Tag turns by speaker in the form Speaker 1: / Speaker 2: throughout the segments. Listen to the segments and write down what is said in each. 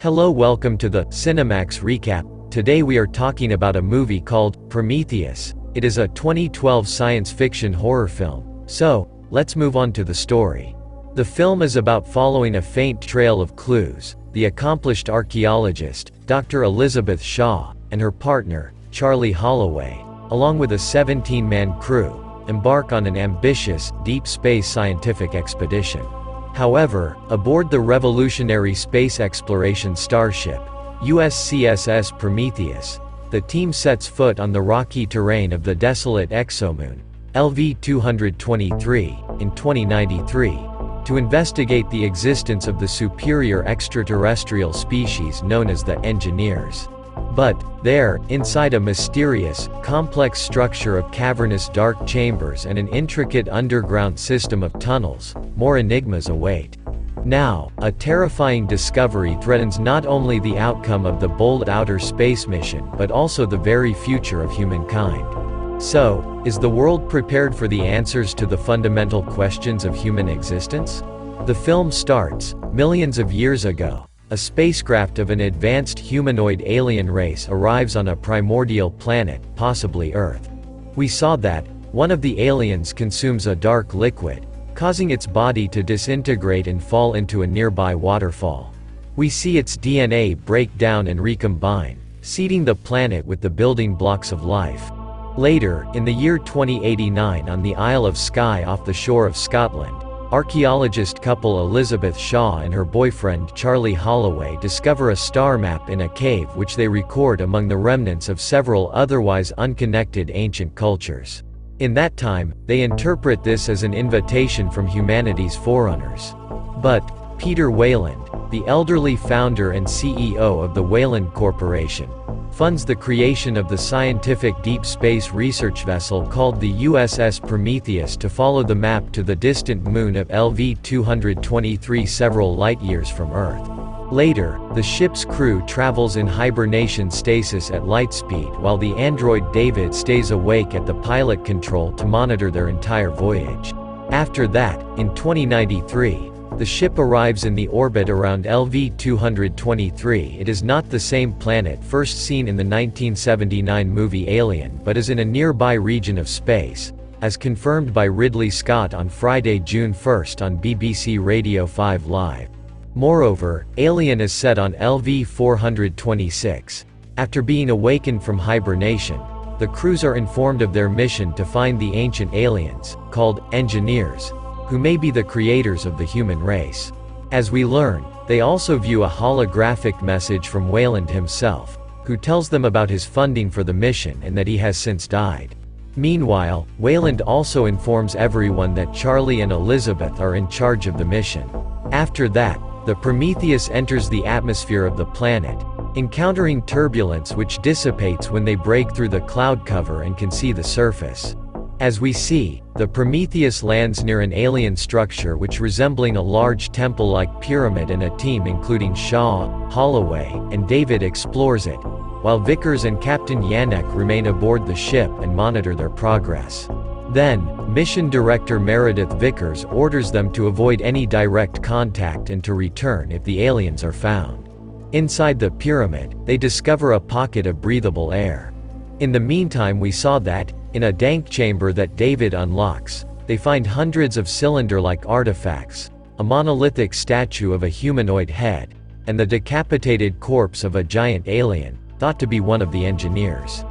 Speaker 1: Hello, welcome to the Cinemax Recap. Today we are talking about a movie called Prometheus. It is a 2012 science fiction horror film. So, let's move on to the story. The film is about following a faint trail of clues. The accomplished archaeologist, Dr. Elizabeth Shaw, and her partner, Charlie Holloway, along with a 17-man crew, embark on an ambitious, deep space scientific expedition. However, aboard the revolutionary space exploration starship, USCSS Prometheus, the team sets foot on the rocky terrain of the desolate exomoon, LV-223, in 2093, to investigate the existence of the superior extraterrestrial species known as the Engineers. But, there, inside a mysterious, complex structure of cavernous dark chambers and an intricate underground system of tunnels, more enigmas await. Now, a terrifying discovery threatens not only the outcome of the bold outer space mission but also the very future of humankind. So, is the world prepared for the answers to the fundamental questions of human existence? The film starts, millions of years ago. A spacecraft of an advanced humanoid alien race arrives on a primordial planet, possibly Earth. We saw that one of the aliens consumes a dark liquid, causing its body to disintegrate and fall into a nearby waterfall. We see its DNA break down and recombine, seeding the planet with the building blocks of life. Later, in the year 2089 on the Isle of Skye off the shore of Scotland, archaeologist couple Elizabeth Shaw and her boyfriend Charlie Holloway discover a star map in a cave which they record among the remnants of several otherwise unconnected ancient cultures. In that time, they interpret this as an invitation from humanity's forerunners. But, Peter Weyland, the elderly founder and CEO of the Weyland Corporation, funds the creation of the scientific deep space research vessel called the USS Prometheus to follow the map to the distant moon of LV-223 several light-years from Earth. Later, the ship's crew travels in hibernation stasis at light speed while the android David stays awake at the pilot control to monitor their entire voyage. After that, in 2093, the ship arrives in the orbit around LV-223. It is not the same planet first seen in the 1979 movie Alien but is in a nearby region of space, as confirmed by Ridley Scott on Friday, June 1 on BBC Radio 5 Live. Moreover, Alien is set on LV-426. After being awakened from hibernation, the crews are informed of their mission to find the ancient aliens, called Engineers, who may be the creators of the human race. As we learn, they also view a holographic message from Weyland himself, who tells them about his funding for the mission and that he has since died. Meanwhile, Weyland also informs everyone that Charlie and Elizabeth are in charge of the mission. After that, the Prometheus enters the atmosphere of the planet, encountering turbulence which dissipates when they break through the cloud cover and can see the surface. As we see, the Prometheus lands near an alien structure which resembling a large temple-like pyramid, and a team including Shaw, Holloway, and David explores it, while Vickers and Captain Yannick remain aboard the ship and monitor their progress. Then, Mission Director Meredith Vickers orders them to avoid any direct contact and to return if the aliens are found. Inside the pyramid, they discover a pocket of breathable air. In the meantime, we saw that, in a dank chamber that David unlocks, they find hundreds of cylinder-like artifacts, a monolithic statue of a humanoid head, and the decapitated corpse of a giant alien, thought to be one of the Engineers.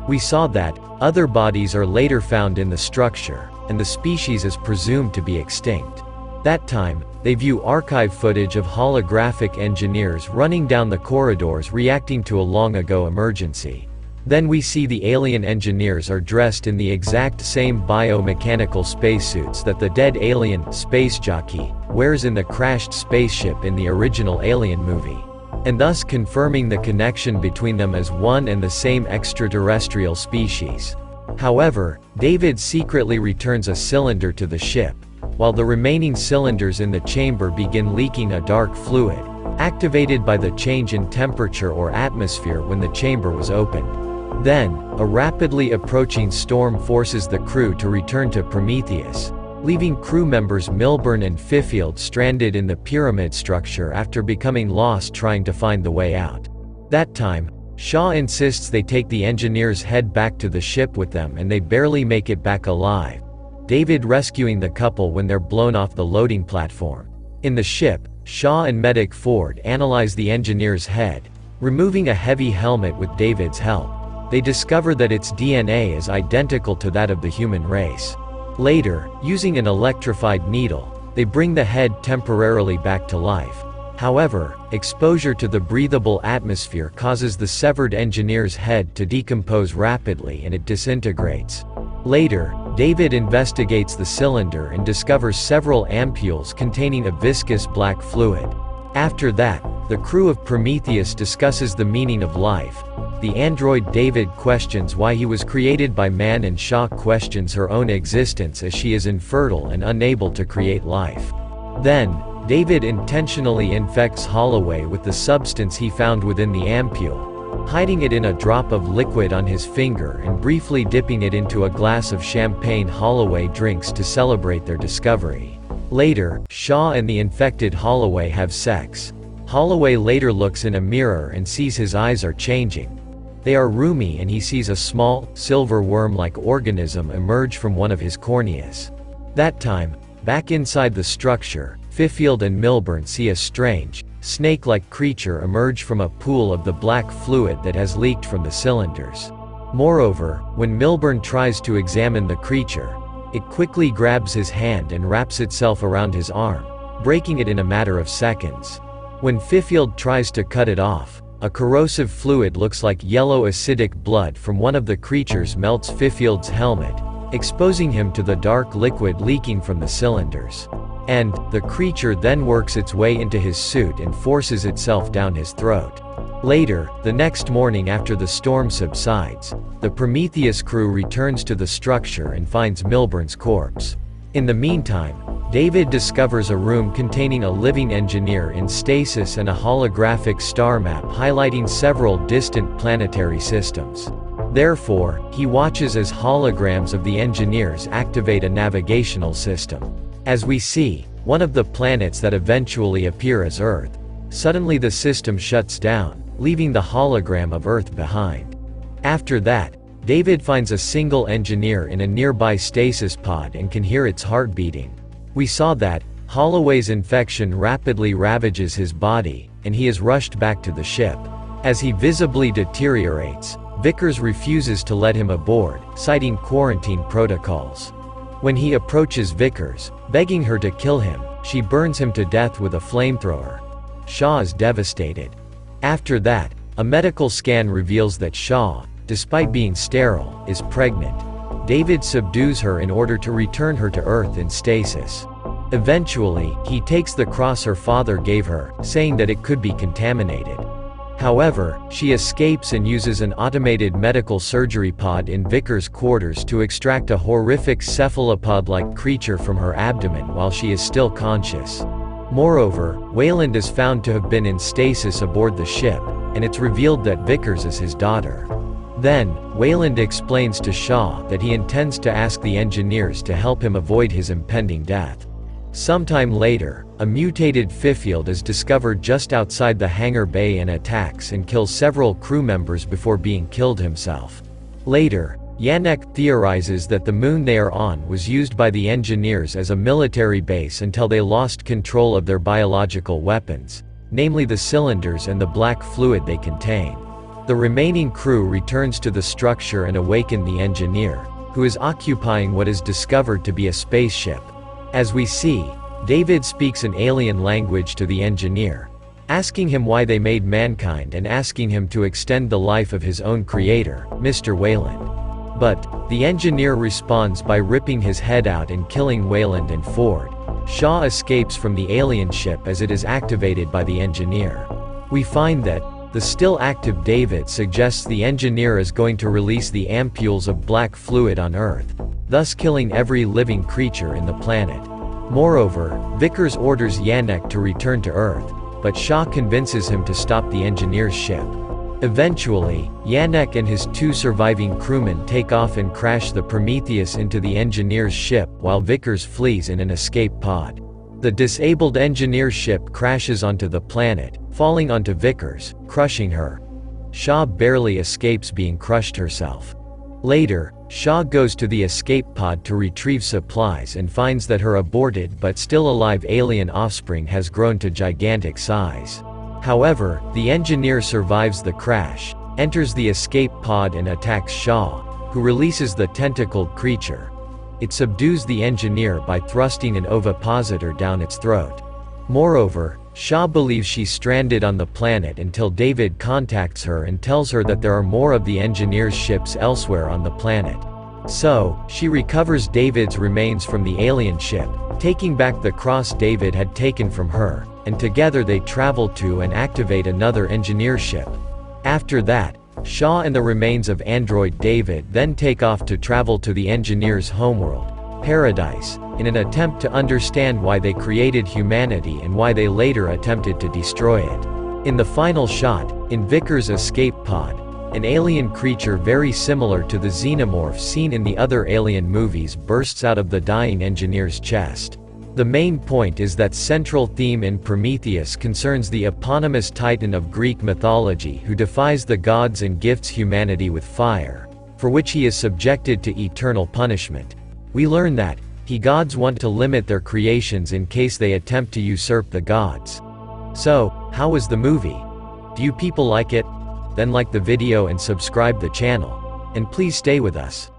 Speaker 1: We saw that, other bodies are later found in the structure, and the species is presumed to be extinct. That time, they view archive footage of holographic Engineers running down the corridors reacting to a long-ago emergency. Then we see the alien Engineers are dressed in the exact same biomechanical spacesuits that the dead alien space jockey wears in the crashed spaceship in the original Alien movie, and thus confirming the connection between them as one and the same extraterrestrial species. However, David secretly returns a cylinder to the ship, while the remaining cylinders in the chamber begin leaking a dark fluid, activated by the change in temperature or atmosphere when the chamber was opened. Then, a rapidly approaching storm forces the crew to return to Prometheus, leaving crew members Milburn and Fifield stranded in the pyramid structure after becoming lost trying to find the way out. That time, Shaw insists they take the engineer's head back to the ship with them and they barely make it back alive, David rescuing the couple when they're blown off the loading platform. In the ship, Shaw and medic Ford analyze the engineer's head, removing a heavy helmet with David's help. They discover that its DNA is identical to that of the human race. Later, using an electrified needle, they bring the head temporarily back to life. However, exposure to the breathable atmosphere causes the severed engineer's head to decompose rapidly and it disintegrates. Later, David investigates the cylinder and discovers several ampules containing a viscous black fluid. After that, the crew of Prometheus discusses the meaning of life. The android David questions why he was created by man and Shaw questions her own existence as she is infertile and unable to create life. Then, David intentionally infects Holloway with the substance he found within the ampule, hiding it in a drop of liquid on his finger and briefly dipping it into a glass of champagne Holloway drinks to celebrate their discovery. Later, Shaw and the infected Holloway have sex. Holloway later looks in a mirror and sees his eyes are changing. They are roomy and he sees a small, silver worm-like organism emerge from one of his corneas. That time, back inside the structure, Fifield and Milburn see a strange, snake-like creature emerge from a pool of the black fluid that has leaked from the cylinders. Moreover, when Milburn tries to examine the creature, it quickly grabs his hand and wraps itself around his arm, breaking it in a matter of seconds. When Fifield tries to cut it off, a corrosive fluid looks like yellow acidic blood from one of the creatures melts Fifield's helmet, exposing him to the dark liquid leaking from the cylinders. And, the creature then works its way into his suit and forces itself down his throat. Later, the next morning after the storm subsides, the Prometheus crew returns to the structure and finds Milburn's corpse. In the meantime, David discovers a room containing a living engineer in stasis and a holographic star map highlighting several distant planetary systems. Therefore, he watches as holograms of the engineers activate a navigational system. As we see, one of the planets that eventually appear as Earth. Suddenly the system shuts down, leaving the hologram of Earth behind. After that, David finds a single engineer in a nearby stasis pod and can hear its heart beating. We saw that, Holloway's infection rapidly ravages his body, and he is rushed back to the ship. As he visibly deteriorates, Vickers refuses to let him aboard, citing quarantine protocols. When he approaches Vickers, begging her to kill him, she burns him to death with a flamethrower. Shaw is devastated. After that, a medical scan reveals that Shaw, despite being sterile, is pregnant. David subdues her in order to return her to Earth in stasis. Eventually, he takes the cross her father gave her, saying that it could be contaminated. However, she escapes and uses an automated medical surgery pod in Vickers' quarters to extract a horrific cephalopod-like creature from her abdomen while she is still conscious. Moreover, Wayland is found to have been in stasis aboard the ship, and it's revealed that Vickers is his daughter. Then, Wayland explains to Shaw that he intends to ask the engineers to help him avoid his impending death. Sometime later, a mutated Fifield is discovered just outside the hangar bay and attacks and kills several crew members before being killed himself. Later, Yannick theorizes that the moon they are on was used by the engineers as a military base until they lost control of their biological weapons, namely the cylinders and the black fluid they contain. The remaining crew returns to the structure and awaken the engineer, who is occupying what is discovered to be a spaceship. As we see, David speaks an alien language to the engineer, asking him why they made mankind and asking him to extend the life of his own creator, Mr. Wayland. But, the engineer responds by ripping his head out and killing Wayland and Ford. Shaw escapes from the alien ship as it is activated by the engineer. We find that, the still active David suggests the engineer is going to release the ampules of black fluid on Earth, thus killing every living creature in the planet. Moreover, Vickers orders Yannick to return to Earth, but Shaw convinces him to stop the engineer's ship. Eventually, Yannick and his 2 surviving crewmen take off and crash the Prometheus into the engineer's ship while Vickers flees in an escape pod. The disabled engineer's ship crashes onto the planet, falling onto Vickers, crushing her. Shaw barely escapes being crushed herself. Later, Shaw goes to the escape pod to retrieve supplies and finds that her aborted but still alive alien offspring has grown to gigantic size. However, the engineer survives the crash, enters the escape pod and attacks Shaw, who releases the tentacled creature. It subdues the engineer by thrusting an ovipositor down its throat. Moreover, Shaw believes she's stranded on the planet until David contacts her and tells her that there are more of the engineer's ships elsewhere on the planet. So, she recovers David's remains from the alien ship, taking back the cross David had taken from her, and together they travel to and activate another engineer ship. After that, Shaw and the remains of android David then take off to travel to the engineer's homeworld, Paradise, in an attempt to understand why they created humanity and why they later attempted to destroy it. In the final shot, in Vickers' escape pod, an alien creature very similar to the xenomorph seen in the other Alien movies bursts out of the dying engineer's chest. The main point is that central theme in Prometheus concerns the eponymous titan of Greek mythology who defies the gods and gifts humanity with fire, for which he is subjected to eternal punishment. We learn that gods want to limit their creations in case they attempt to usurp the gods. So, how was the movie? Do you people like it? Then like the video and subscribe the channel. And please stay with us.